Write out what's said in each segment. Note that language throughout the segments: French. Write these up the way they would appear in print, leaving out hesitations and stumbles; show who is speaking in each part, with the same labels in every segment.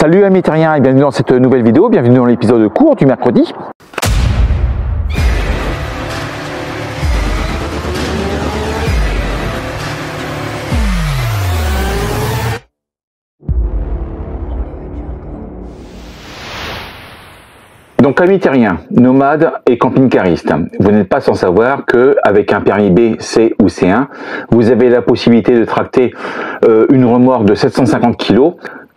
Speaker 1: Salut amis terriens et bienvenue dans cette nouvelle vidéo, bienvenue dans l'épisode court du mercredi. Donc amis terriens, nomades et camping-caristes, vous n'êtes pas sans savoir que avec un permis B, C ou C1, vous avez la possibilité de tracter une remorque de 750 kg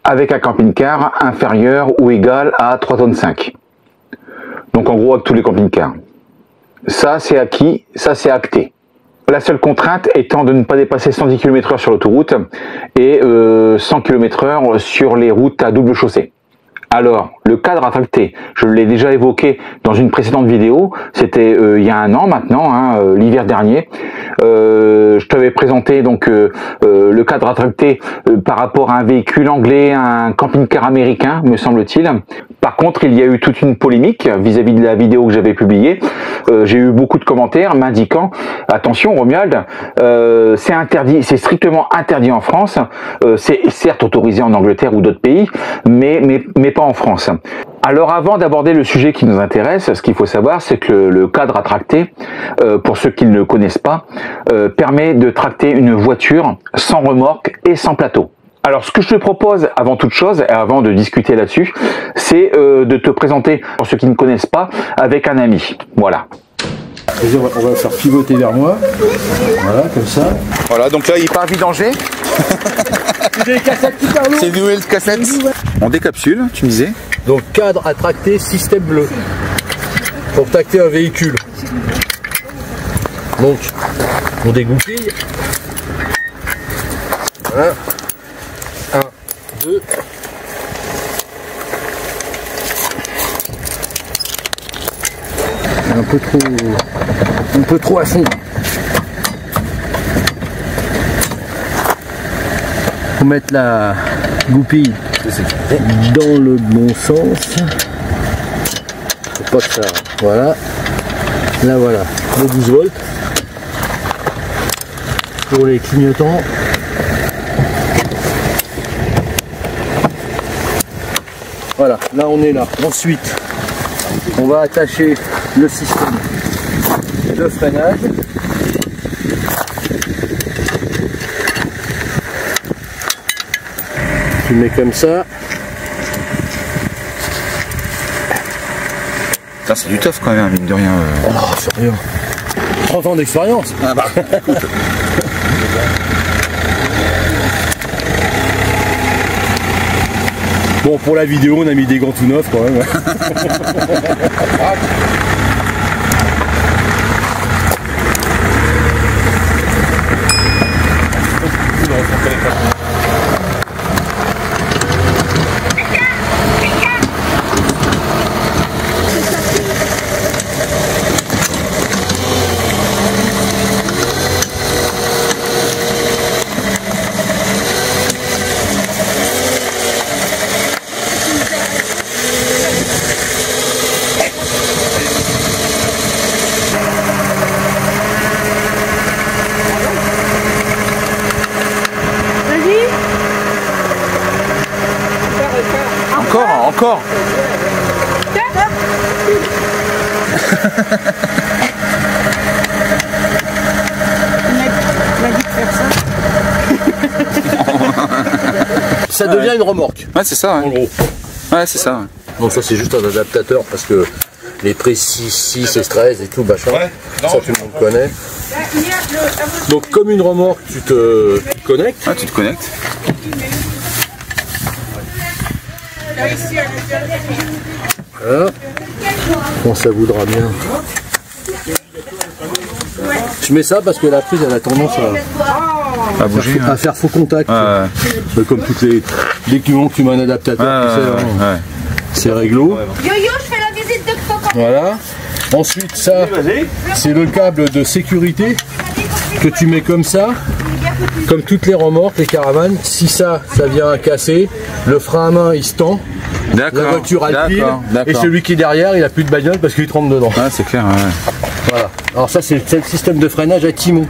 Speaker 1: avec un camping-car inférieur ou égal à 3,5 tonnes. Donc en gros avec tous les camping-cars. Ça c'est acquis, ça c'est acté. La seule contrainte étant de ne pas dépasser 110 km/h sur l'autoroute et 100 km/h sur les routes à double chaussée. Alors, le cadre à tracter, je l'ai déjà évoqué dans une précédente vidéo, c'était il y a un an maintenant, hein, l'hiver dernier. Je t'avais présenté donc le cadre à tracter par rapport à un véhicule anglais, un camping-car américain, me semble-t-il. Par contre, il y a eu toute une polémique vis-à-vis de la vidéo que j'avais publiée. J'ai eu beaucoup de commentaires m'indiquant, attention Romuald, c'est interdit, c'est strictement interdit en France, c'est certes autorisé en Angleterre ou d'autres pays, mais pas en France. Alors avant d'aborder le sujet qui nous intéresse, ce qu'il faut savoir, c'est que le cadre à tracter, pour ceux qui ne le connaissent pas, permet de tracter une voiture sans remorque et sans plateau. Alors ce que je te propose avant toute chose, et avant de discuter là-dessus, c'est de te présenter, pour ceux qui ne connaissent pas, avec un ami. Voilà.
Speaker 2: On va faire pivoter vers moi. Voilà, comme ça.
Speaker 1: Voilà, donc là il part vidanger. C'est une nouvelle cassette. On décapsule, tu me disais.
Speaker 2: Donc cadre à tracter système bleu. Pour tracter un véhicule. Donc on dégoupille. Voilà. 1, 2. Un peu trop à fond. Faut mettre la goupille dans le bon sens. Faut pas que ça. Voilà. Là voilà. Le 12 volts. Pour les clignotants. Voilà. Là on est là. Ensuite, on va attacher le système de freinage. Tu mets comme ça.
Speaker 1: C'est du tough quand même, mine de rien.
Speaker 2: Oh, c'est rien. 30 ans d'expérience. Ah bah. Bon, pour la vidéo, on a mis des gants tout neufs quand même.
Speaker 1: Encore.
Speaker 2: Ça devient une remorque.
Speaker 1: Ouais, c'est ça. Ouais.
Speaker 2: En gros.
Speaker 1: Ouais, c'est ça. Ouais.
Speaker 2: Donc ça c'est juste un adaptateur parce que les précis 6 et 13 et tout machin, ouais, ça tout le monde connaît. Donc comme une remorque, tu te connectes.
Speaker 1: Ouais, tu te connectes.
Speaker 2: Voilà. Bon, ça voudra bien. Je mets ça parce que la prise elle a tendance à bouger, à faire faux contact. Comme toutes les. Dès que tu mets un adaptateur, tu sais, hein, c'est réglo.
Speaker 3: Yo-yo, je fais la visite de copain.
Speaker 2: Voilà. Ensuite, ça, c'est le câble de sécurité que tu mets comme ça. Comme toutes les remorques, les caravanes, si ça vient à casser, le frein à main il se tend, la voiture elle pile, et celui qui est derrière il a plus de bagnole parce qu'il trempe dedans.
Speaker 1: Ah, c'est clair, ouais.
Speaker 2: Voilà. Alors ça c'est le système de freinage à timon.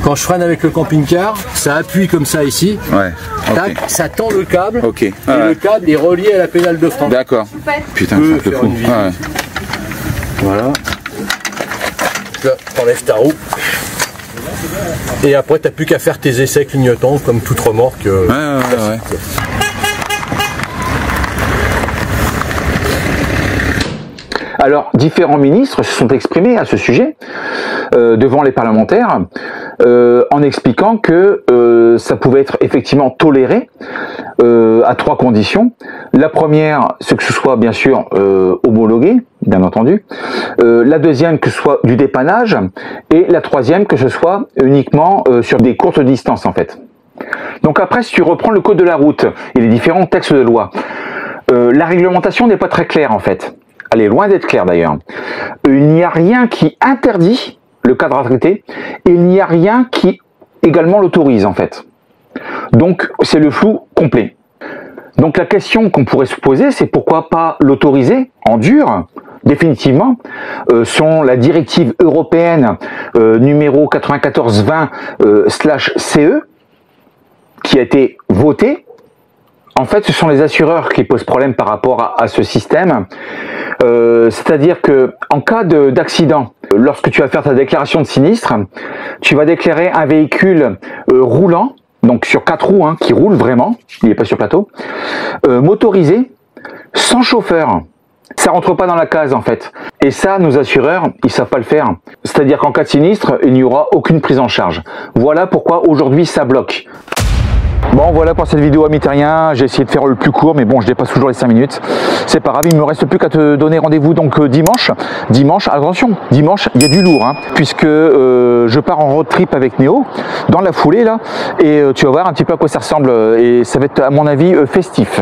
Speaker 2: Quand je freine avec le camping-car, ça appuie comme ça ici.
Speaker 1: Ouais.
Speaker 2: Tac, ça tend le câble.
Speaker 1: Ok.
Speaker 2: Et le câble est relié à la pédale de frein.
Speaker 1: D'accord. Putain, c'est un peu fou. Ouais.
Speaker 2: Voilà. Là, t'enlèves ta roue. Et après, t'as plus qu'à faire tes essais clignotants comme toute remorque.
Speaker 1: Ouais. Alors, différents ministres se sont exprimés à ce sujet devant les parlementaires en expliquant que ça pouvait être effectivement toléré à 3 conditions. La première, c'est que ce soit bien sûr homologué, bien entendu. La deuxième, que ce soit du dépannage. Et la troisième, que ce soit uniquement sur des courtes distances en fait. Donc après, si tu reprends le code de la route et les différents textes de loi, la réglementation n'est pas très claire en fait. Elle est loin d'être claire d'ailleurs. Il n'y a rien qui interdit le cadre à traiter et il n'y a rien qui également l'autorise en fait. Donc c'est le flou complet. Donc la question qu'on pourrait se poser, c'est pourquoi pas l'autoriser en dur définitivement selon la directive européenne numéro 9420/CE qui a été votée. En fait, ce sont les assureurs qui posent problème par rapport à ce système. C'est-à-dire que en cas d'accident, lorsque tu vas faire ta déclaration de sinistre, tu vas déclarer un véhicule roulant, donc sur 4 roues, hein, qui roule vraiment, il n'est pas sur plateau, motorisé, sans chauffeur. Ça rentre pas dans la case en fait. Et ça, nos assureurs, ils savent pas le faire. C'est-à-dire qu'en cas de sinistre, il n'y aura aucune prise en charge. Voilà pourquoi aujourd'hui ça bloque. Bon, voilà pour cette vidéo amis terriens, j'ai essayé de faire le plus court, mais bon, je dépasse toujours les 5 minutes. C'est pas grave, il me reste plus qu'à te donner rendez-vous donc dimanche. Dimanche, attention, dimanche, il y a du lourd, hein, puisque je pars en road trip avec Néo, dans la foulée là, et tu vas voir un petit peu à quoi ça ressemble, et ça va être à mon avis festif.